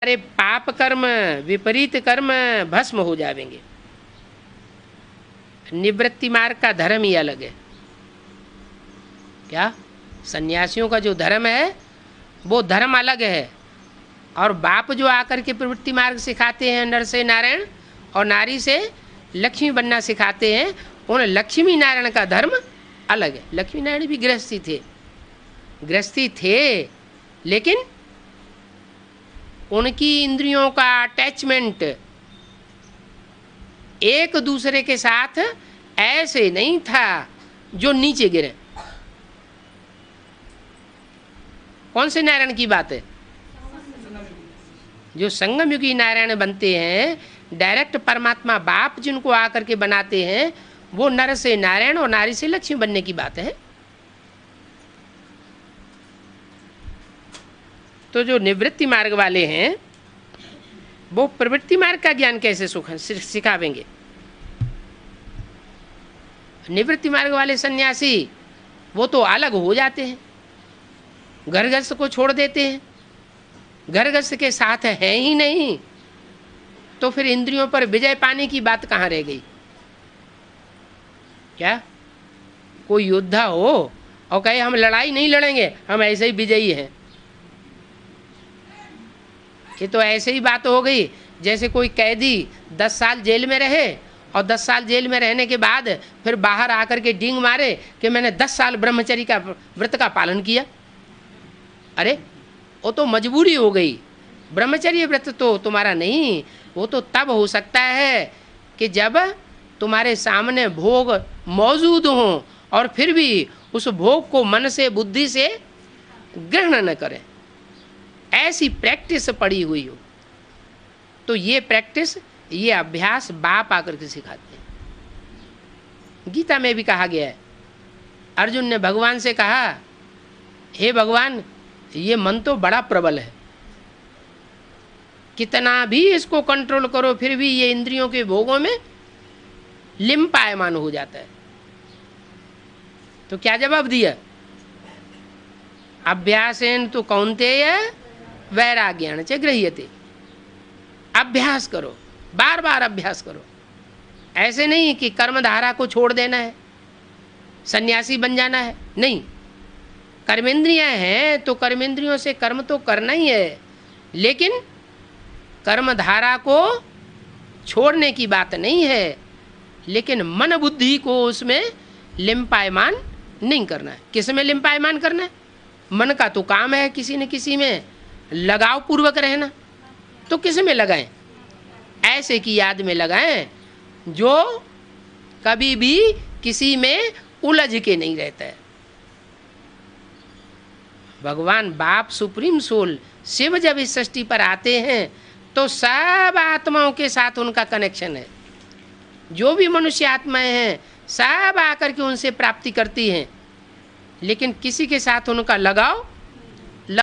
सारे पाप कर्म, विपरीत कर्म भस्म हो जाएंगे। निवृत्ति मार्ग का धर्म ही अलग है। क्या सन्यासियों का जो धर्म है वो धर्म अलग है, और बाप जो आकर के प्रवृत्ति मार्ग सिखाते हैं, नर से नारायण और नारी से लक्ष्मी बनना सिखाते हैं, उन लक्ष्मी नारायण का धर्म अलग है। लक्ष्मी नारायण भी गृहस्थी थे, लेकिन उनकी इंद्रियों का अटैचमेंट एक दूसरे के साथ ऐसे नहीं था जो नीचे गिरे। कौन से नारायण की बात है? जो संगम युगी नारायण बनते हैं, डायरेक्ट परमात्मा बाप जिनको आकर के बनाते हैं, वो नर से नारायण और नारी से लक्ष्मी बनने की बात है। तो जो निवृत्ति मार्ग वाले हैं वो प्रवृत्ति मार्ग का ज्ञान कैसे सिखावेंगे? निवृत्ति मार्ग वाले सन्यासी वो तो अलग हो जाते हैं, घर गृहस्थ को छोड़ देते हैं, घर गृहस्थ के साथ है ही नहीं, तो फिर इंद्रियों पर विजय पाने की बात कहाँ रह गई? क्या कोई योद्धा हो और कहे हम लड़ाई नहीं लड़ेंगे, हम ऐसे ही विजयी हैं? ये तो ऐसे ही बात हो गई जैसे कोई कैदी 10 साल जेल में रहे और 10 साल जेल में रहने के बाद फिर बाहर आकर के डींग मारे कि मैंने 10 साल ब्रह्मचर्य का व्रत का पालन किया। अरे वो तो मजबूरी हो गई, ब्रह्मचर्य व्रत तो तुम्हारा नहीं, वो तो तब हो सकता है कि जब तुम्हारे सामने भोग मौजूद हों और फिर भी उस भोग को मन से बुद्धि से ग्रहण न करें, ऐसी प्रैक्टिस पड़ी हुई हो। तो ये प्रैक्टिस, ये अभ्यास बाप आकर के सिखाते हैं। गीता में भी कहा गया है, अर्जुन ने भगवान से कहा, हे भगवान ये मन तो बड़ा प्रबल है, कितना भी इसको कंट्रोल करो फिर भी ये इंद्रियों के भोगों में लिम्पायमान हो जाता है। तो क्या जवाब दिया? अभ्यासेन तो कौन्तेय वैराग्येण च गृह्यते। अभ्यास करो, बार बार अभ्यास करो। ऐसे नहीं कि कर्मधारा को छोड़ देना है, सन्यासी बन जाना है, नहीं। कर्मेंद्रियां हैं तो कर्मेंद्रियों से कर्म तो करना ही है, लेकिन कर्मधारा को छोड़ने की बात नहीं है, लेकिन मन बुद्धि को उसमें लिम्पायमान नहीं करना है। किस में लिम्पायमान करना है? मन का तो काम है किसी न किसी में लगाव पूर्वक रहना, तो किस में लगाएं? ऐसे की याद में लगाएं जो कभी भी किसी में उलझ के नहीं रहता है। भगवान बाप सुप्रीम सोल शिव जब इस सृष्टि पर आते हैं तो सब आत्माओं के साथ उनका कनेक्शन है। जो भी मनुष्य आत्माएं हैं सब आकर के उनसे प्राप्ति करती हैं, लेकिन किसी के साथ उनका लगाव